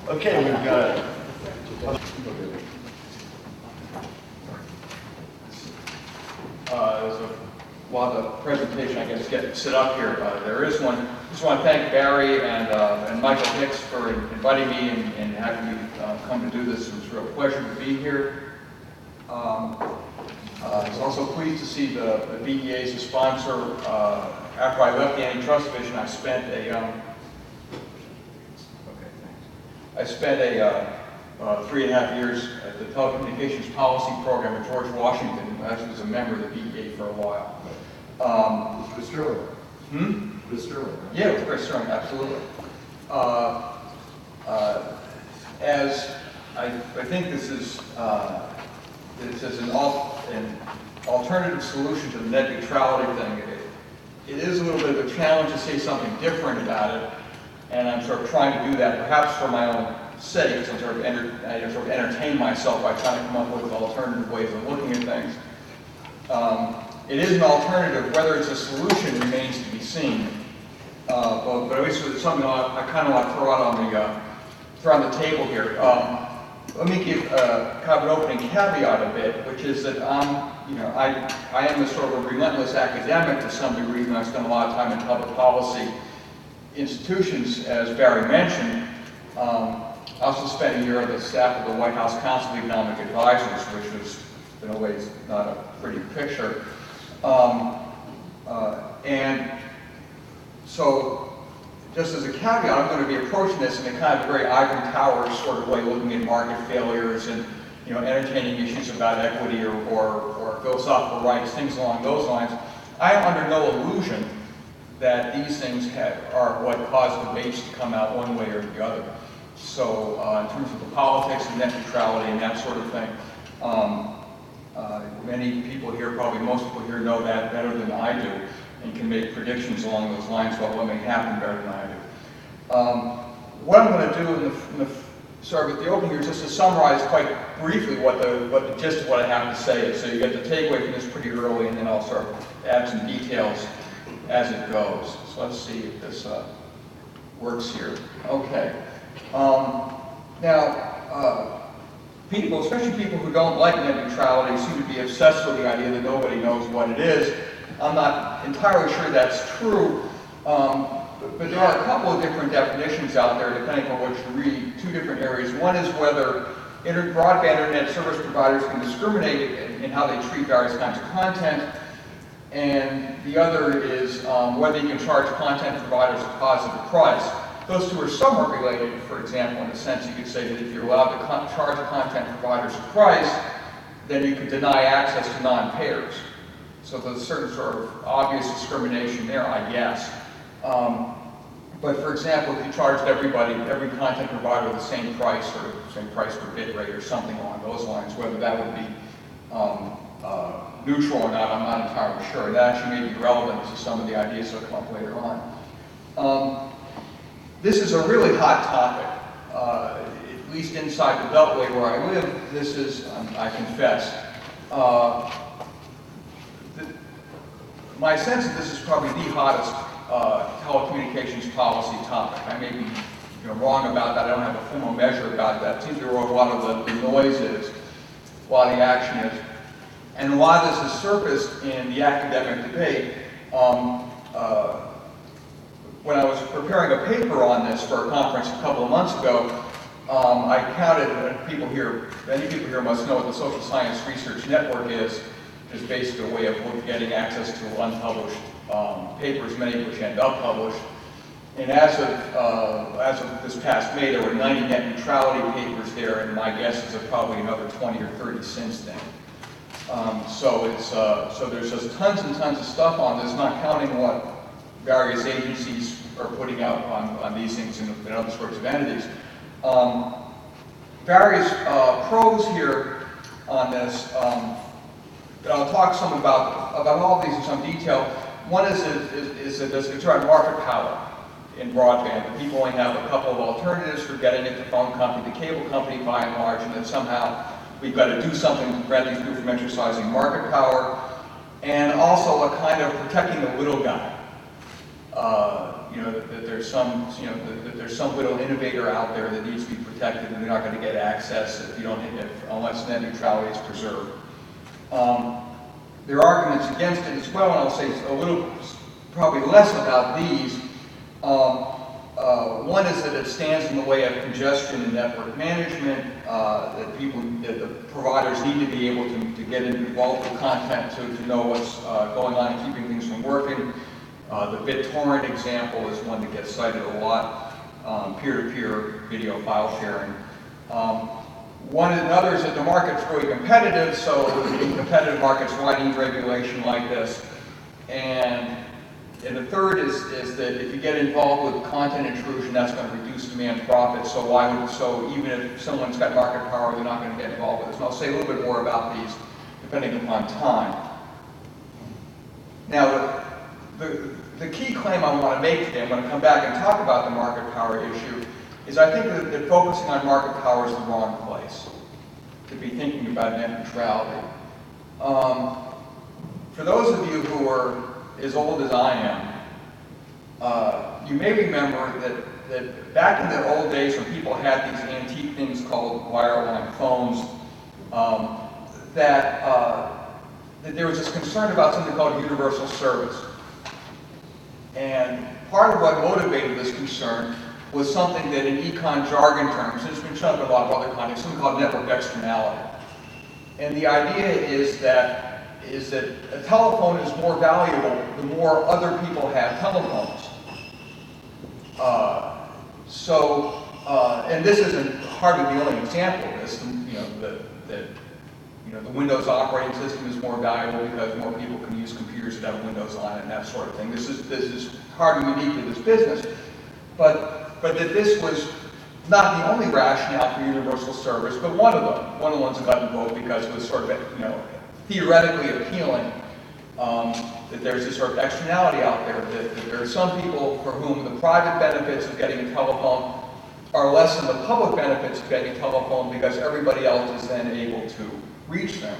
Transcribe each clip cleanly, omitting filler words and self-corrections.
Okay, we've got there's a lot of presentation, I guess, get set up here. There is one. I just want to thank Barry and Michael Hicks for inviting me and having me come to do this. It was a real pleasure to be here. I was also pleased to see the BEA as a sponsor. After I left the Antitrust Division, I spent a 3.5 years at the Telecommunications Policy Program at George Washington. I actually was a member of the BEA for a while. With Sterling. With Sterling. Right? Yeah, with Chris Sterling, absolutely. As I think this is an alternative solution to the net neutrality thing. It is a little bit of a challenge to say something different about it, and I'm sort of trying to do that, perhaps for my own sake, because I sort of entertain myself by trying to come up with alternative ways of looking at things. It is an alternative. Whether it's a solution remains to be seen. But at least it's something I kind of want to throw out throw on the table here. Let me give kind of an opening caveat a bit, which is that I am a sort of a relentless academic to some degree, and I spend a lot of time in public policy institutions, as Barry mentioned. I also spent a year on the staff of the White House Council of Economic Advisors, which was, in a way, not a pretty picture. And so, just as a caveat, I'm going to be approaching this in a kind of very ivory tower sort of way, looking at market failures and entertaining issues about equity or philosophical rights, things along those lines. I am under no illusion that these things are what caused debates to come out one way or the other. So in terms of the politics and net neutrality and that sort of thing, many people here, probably most people here, know that better than I do and can make predictions along those lines about what may happen better than I do. What I'm going to do sort of at the opening here is just to summarize quite briefly what the gist of what I have to say is. So you get the takeaway from this pretty early, and then I'll sort of add some details as it goes. So let's see if this works here. Okay. Now, people, especially people who don't like net neutrality, seem to be obsessed with the idea that nobody knows what it is. I'm not entirely sure that's true, but there are a couple of different definitions out there, depending on what you read, two different areas. One is whether broadband internet service providers can discriminate in how they treat various kinds of content, and the other is whether you can charge content providers a positive price. Those two are somewhat related. For example, in a sense, you could say that if you're allowed to charge content providers a price, then you could deny access to non-payers. So there's a certain sort of obvious discrimination there, I guess. But for example, if you charged every content provider the same price, or same price per bit rate, or something along those lines, whether that would be neutral or not, I'm not entirely sure. That actually may be relevant to some of the ideas that will come up later on. This is a really hot topic, at least inside the Beltway where I live. This is, I confess, my sense is this is probably the hottest telecommunications policy topic. I may be wrong about that. I don't have a formal measure about that. It seems to be where a lot of the noise is, a lot of the action is. And a lot of this has surfaced in the academic debate. When I was preparing a paper on this for a conference a couple of months ago, I counted, many people here must know what the Social Science Research Network is. It's basically a way of getting access to unpublished papers, many of which end up published. And as of this past May, there were 90 net neutrality papers there, and my guess is there are probably another 20 or 30 since then. So there's just tons and tons of stuff on this, not counting what various agencies are putting out on these things and other sorts of entities. Various pros here on this. I'll talk some about all of these in some detail. One is that there's concern market power in broadband. That people only have a couple of alternatives for getting it, the phone company, the cable company by and large, and that somehow we've got to do something to prevent these people from exercising market power, and also a kind of protecting the little guy. that there's some, that there's some little innovator out there that needs to be protected, and they're not going to get access if you don't, unless net neutrality is preserved. There are arguments against it as well, and I'll say a little, probably less about these. One is that it stands in the way of congestion in network management, that the providers need to be able to get involved with content to know what's going on and keeping things from working. The BitTorrent example is one that gets cited a lot, peer-to-peer video file sharing. Another is that the market's really competitive, so in competitive markets, why need regulation like this? And the third is that if you get involved with content intrusion, that's going to reduce demand profits. So even if someone's got market power, they're not going to get involved with this. And I'll say a little bit more about these depending upon time. Now, the key claim I want to make today, I'm going to come back and talk about the market power issue, is I think that focusing on market power is the wrong place to be thinking about net neutrality. For those of you who are as old as I am, you may remember that back in the old days when people had these antique things called wireline phones, that there was this concern about something called universal service. And part of what motivated this concern was something that in econ jargon terms, and it's been shown in a lot of other contexts, something called network externality. And the idea is that a telephone is more valuable the more other people have telephones. And this isn't hardly the only example of this. The Windows operating system is more valuable because more people can use computers that have Windows on it and that sort of thing. This is hardly unique to this business, but that this was not the only rationale for universal service, but one of them. One of the ones that got invoked because it was sort of, theoretically appealing, that there's this sort of externality out there, that there are some people for whom the private benefits of getting a telephone are less than the public benefits of getting a telephone because everybody else is then able to reach them.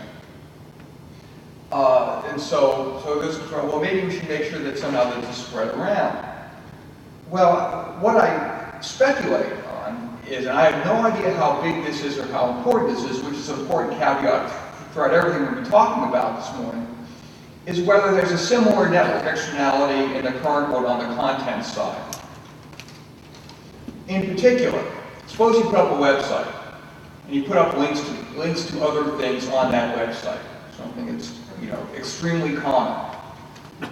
And so this is, well, maybe we should make sure that somehow this is spread around. Well, what I speculate on is, and I have no idea how big this is or how important this is, which is an important caveat throughout everything we've been talking about this morning, is whether there's a similar network externality in the current world on the content side. In particular, suppose you put up a website and you put up links to other things on that website, something that's extremely common.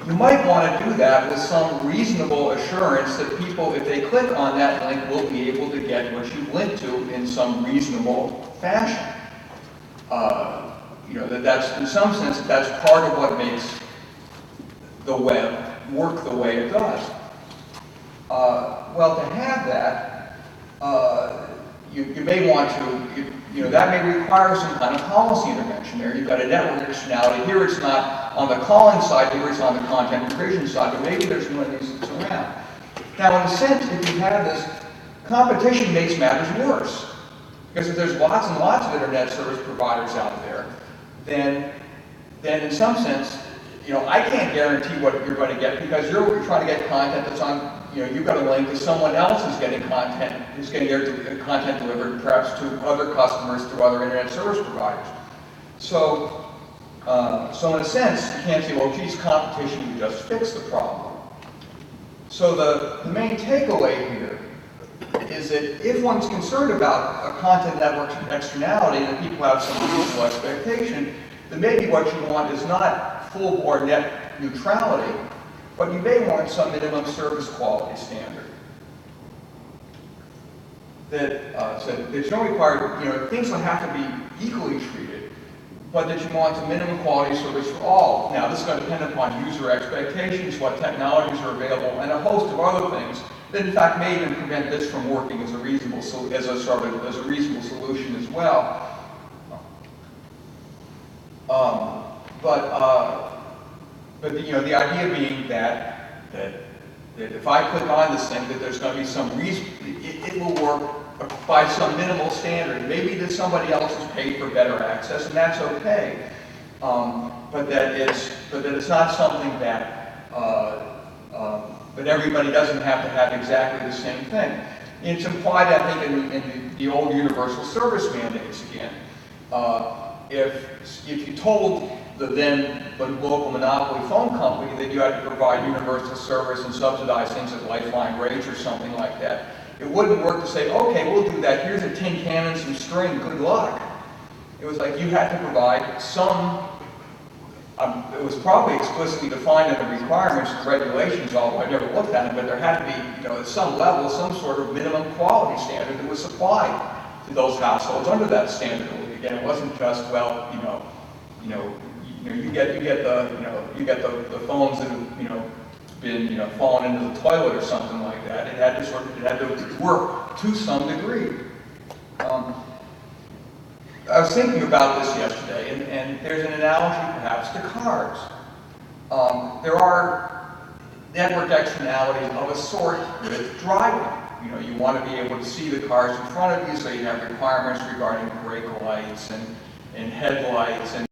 You might want to do that with some reasonable assurance that people, if they click on that link, will be able to get what you linked to in some reasonable fashion. That's in some sense that's part of what makes the web work the way it does. Well, to have that, you may want to, that may require some kind of policy intervention there. You've got a network externality. Here it's not on the calling side, here it's on the content provision side, but maybe there's one of these that's around. Now, in a sense, if you have this, competition makes matters worse. Because if there's lots and lots of internet service providers out there, then in some sense, I can't guarantee what you're going to get because you're trying to get content that's on, you've got a link to someone else who's getting content, who's getting their content delivered perhaps to other customers through other internet service providers. So in a sense, you can't say, well, geez, competition can just fix the problem. So the main takeaway here is that if one's concerned about a content network externality and people have some reasonable expectation, then maybe what you want is not full-bore net neutrality, but you may want some minimum service quality standard. That you don't require, things don't have to be equally treated, but that you want a minimum quality service for all. Now, this is going to depend upon user expectations, what technologies are available, and a host of other things that in fact may even prevent this from working as a reasonable solution as well. But the idea being that if I click on this thing, that there's going to be some reason it will work by some minimal standard. Maybe that somebody else has paid for better access, and that's okay. But that it's not something that but everybody doesn't have to have exactly the same thing. And it's implied, I think, in the old universal service mandates again. If you told the then local monopoly phone company that you had to provide universal service and subsidize things at lifeline rates or something like that, it wouldn't work to say, okay, we'll do that, here's a tin can and some string, good luck. It was like you had to provide some, it was probably explicitly defined in the requirements and regulations, although I never looked at it, but there had to be, at some level, some sort of minimum quality standard that was supplied to those households under that standard. Again, it wasn't just, well, you get the phones that have, been, fallen into the toilet or something like that. It had to work to some degree. I was thinking about this yesterday, and there's an analogy perhaps to cars. There are network externalities of a sort with driving. You want to be able to see the cars in front of you, so you have requirements regarding brake lights and headlights and